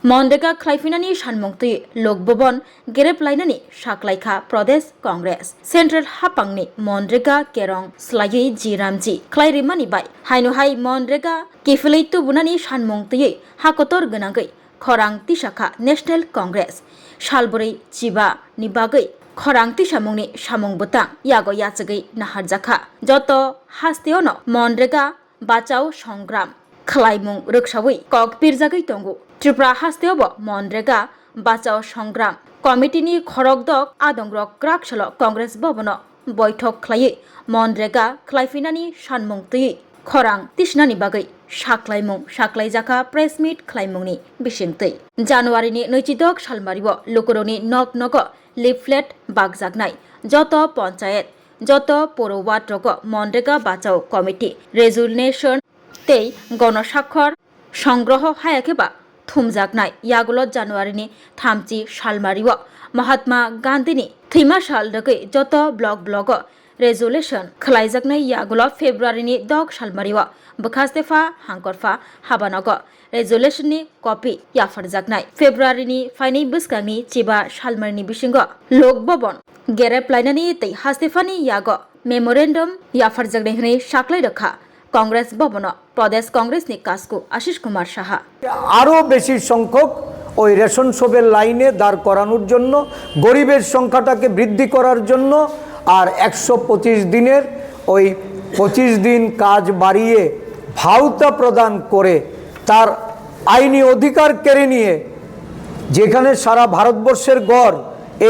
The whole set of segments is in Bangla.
मनरेगा ख्लाइफिनानि सानमुंथि लोकभवन गेरेबलायनानि साख्लायखा प्रदेश Congress central हापांनि MNREGA carrom स्लायै जिरामजि ख्लाइरिमानि bye हायनुहाय MNREGA किफिलैतु बुनानि सानमुंथि हाकतर गोनांगै खरां तिसाखा national Congress सालबरै Chiba नि बागै खरां तिसामुंनि सामुंबुतां यागो याचगै नाहारजाखा जत हास्तेयनो मनरेगा बाचाव संग्राम खलायमुं रोखसावै कक बिरजागै तंगु त्रिपुरा हास्तेयावबो मनरेगा बाचाव संग्राम कमिटिनि खरगदक आदंग्रक क्राकसल कांग्रेस भवनो बैठक खलायै मनरेगा खलायफिनानि सानमुंथि खरां तिसनानि बागै साख्लायमुं साख्लायजाखा प्रेस मिट खलायमुंनि बिसिंतै जानुवारिनि 26 सालमारिव लुकुरनि नग नग लिफलेट बागजागनाय जत पञ्चायत जत पौरवाद रग मनरेगा बाचाव कमिटि रेजुलेशन तै गणस्वाक्षर संग्रह हायाखैबा थुमजागनाय यागुल जानुवारिनि 30 सालमारिव महात्मा गांधीनि थैमा साल रगै जत ब्लक ब्लक रेजुलेशन खलायजागनाय यागुल फेब्रुवारिनि 10 सालमारिव बखास्तेफा हांकरफा हाबानग रेजुलेशननि कपि याफारजागनाय फेब्रुवारिनि फाइनै बोसकांनि चिबा सालमारिनि बिसिंग लोक भवन गेरेबलायनानि तै हास्तेफानि याग मेमोरेंडम याफारजागनाय हनै साख्लाय रखा कांग्रेस भवन प्रदेश कांग्रेसनि कास्कु आशीष कुमार साहा আরও বেশি সংখ্যক ওই রেশন শপের লাইনে দাঁড় করানোর জন্য গরিবের সংখ্যাটাকে বৃদ্ধি করার জন্য আর 125 দিনের ওই 25 দিন কাজ বাড়িয়ে ভাউতা প্রদান করে তার আইনি অধিকার কেড়ে নিয়ে যেখানে সারা ভারতবর্ষের গড়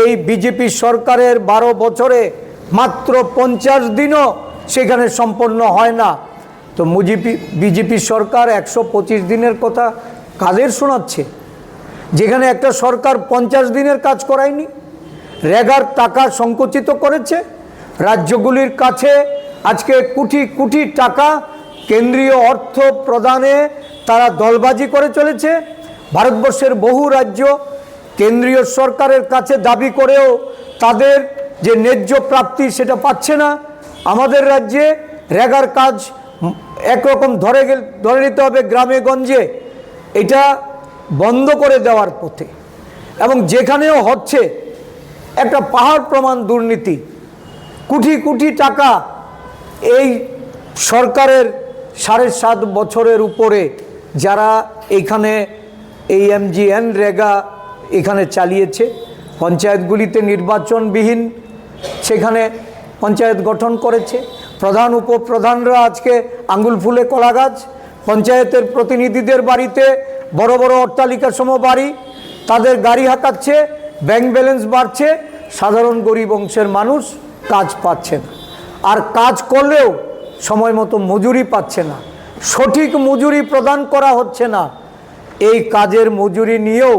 এই বিজেপি সরকারের 12 বছরে মাত্র 50 দিনও সেখানে সম্পন্ন হয় না তো বিজেপি সরকার 125 দিনের কথা কাদের শোনাচ্ছে যেখানে একটা সরকার 50 দিনের কাজ করায়নি রেগার টাকা সংকুচিত করেছে রাজ্যগুলির কাছে আজকে কোটি কোটি টাকা কেন্দ্রীয় অর্থ প্রদানে তারা দলবাজি করে চলেছে ভারতবর্ষের বহু রাজ্য কেন্দ্রীয় সরকারের কাছে দাবি করেও তাদের যে ন্যায্য প্রাপ্তি সেটা পাচ্ছে না আমাদের রাজ্যে রেগার কাজ একরকম ধরে নিতে হবে গ্রামে গঞ্জে এটা বন্ধ করে দেওয়ার পথে এবং যেখানেও হচ্ছে একটা পাহাড় প্রমাণ দুর্নীতি কোটি কোটি টাকা এই সরকারের 7.5 বছরের উপরে যারা এখানে এই এমজিএন রেগা এখানে চালিয়েছে পঞ্চায়েতগুলিতে নির্বাচনবিহীন সেখানে পঞ্চায়েত গঠন করেছে প্রধান উপপ্রধানরা আজকে আঙ্গুল ফুলে কলা গাছ পঞ্চায়েতের প্রতিনিধিদের বাড়িতে বড় বড় অট্টালিকা সম বাড়ি তাদের গাড়ি হাঁকাচ্ছে ব্যাংক ব্যালেন্স বাড়ছে সাধারণ গরিব অংশের মানুষ কাজ পাচ্ছে না আর কাজ করলেও সময় মতো মজুরি পাচ্ছে না সঠিক মজুরি প্রদান করা হচ্ছে না এই কাজের মজুরি নিয়েও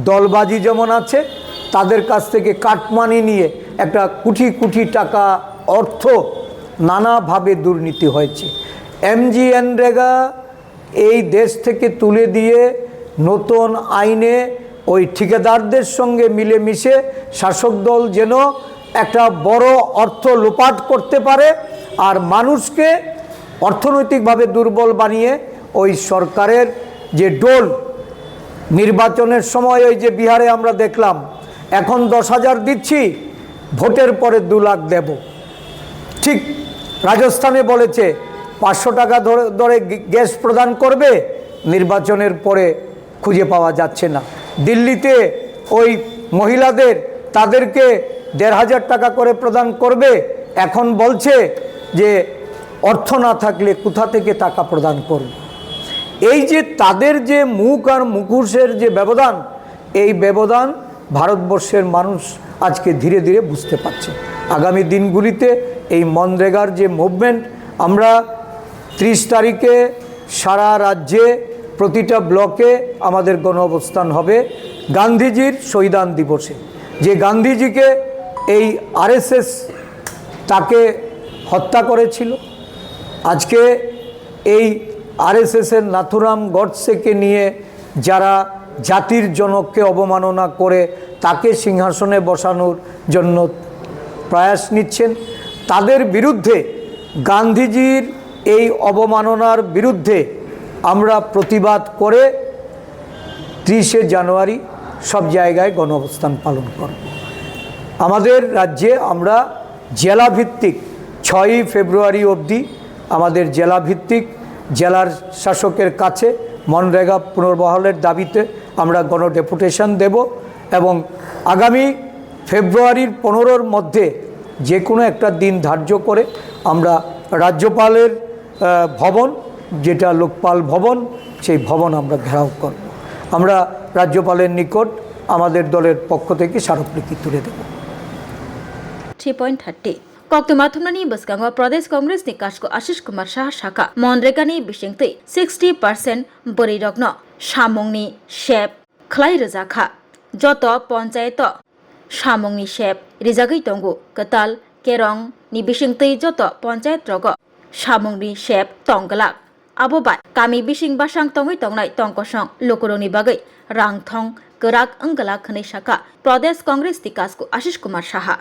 দলবাজি যেমন আছে তাদের কাছ থেকে কাটমানি নিয়ে একটা কোটি কোটি টাকা অর্থ নানাভাবে দুর্নীতি হয়েছে এমজিএনরেগা এই দেশ থেকে তুলে দিয়ে নতুন আইনে ওই ঠিকাদারদের সঙ্গে মিলেমিশে শাসক দল যেন একটা বড় অর্থ লোপাট করতে পারে আর মানুষকে অর্থনৈতিকভাবে দুর্বল বানিয়ে ওই সরকারের যে ডোল নির্বাচনের সময় ওই যে বিহারে আমরা দেখলাম এখন 10,000 দিচ্ছি ভোটের পরে 2 লাখ দেব ঠিক রাজস্থানে বলেছে 500 টাকা ধরে গ্যাস প্রদান করবে নির্বাচনের পরে খুঁজে পাওয়া যাচ্ছে না দিল্লিতে ওই মহিলাদের তাদেরকে 1,500 টাকা করে প্রদান করবে এখন বলছে যে অর্থ না থাকলে কোথা থেকে টাকা প্রদান করবে এই যে তাদের যে মুখ আর মুখোশের যে ব্যবধান এই ব্যবধান ভারতবর্ষের মানুষ আজকে ধীরে ধীরে বুঝতে পারছে আগামী দিনগুলিতে এই মনরেগার যে মুভমেন্ট আমরা 30 তারিখে সারা রাজ্যে প্রতিটা ব্লকে আমাদের গণ অবস্থান হবে গান্ধীজির শহীদান দিবসে যে গান্ধীজিকে এই আরএসএস তাকে হত্যা করেছিল আজকে এই আরএসএসের নাথুরাম গডসেকে নিয়ে যারা জাতির জনককে অবমাননা করে তাকে সিংহাসনে বসানোর জন্য প্রয়াস নিচ্ছেন তাদের বিরুদ্ধে গান্ধীজির এই অবমাননার বিরুদ্ধে আমরা প্রতিবাদ করে 30শে জানুয়ারি সব জায়গায় গণ অবস্থান পালন করব। আমাদের রাজ্যে আমরা জেলাভিত্তিক 6ই ফেব্রুয়ারি অবধি আমাদের জেলাভিত্তিক জেলার শাসকের কাছে মনরেগা পুনর্বহালের দাবিতে আমরা গণ ডেপুটেশন দেব এবং আগামী ফেব্রুয়ারির 15-র মধ্যে যে কোনো একটা দিন ধার্য করে আমরা রাজ্যপালের ভবন, যেটা লোকপাল ভবন, সেই ভবন আমরা ঘেরাও করব। আমরা রাজ্যপালের নিকট আমাদের দলের পক্ষ থেকে স্মারকলিপি তুলে দেব। 3.30 Koktumathumnani Baskango Pradesh Congress ni Kashko Ashish Kumar Shah Shaka Monrega ni Bishingti 60% Borirogno Shamongni Shep Khlai Razakha Joto Ponchayeto Shamongni Shep Rizagai Tongu Katal Kerong ni Bishingti Joto Ponchayet Rogo Shamongni Shep Tongalak Abobai Kami Bishing Basang Tongai Tongnai Tongkosong Lokoroni Bagai Rangthong Kerak Enggalak Khani Shaka Pradesh Congress ni Kashko Ashish Kumar Shah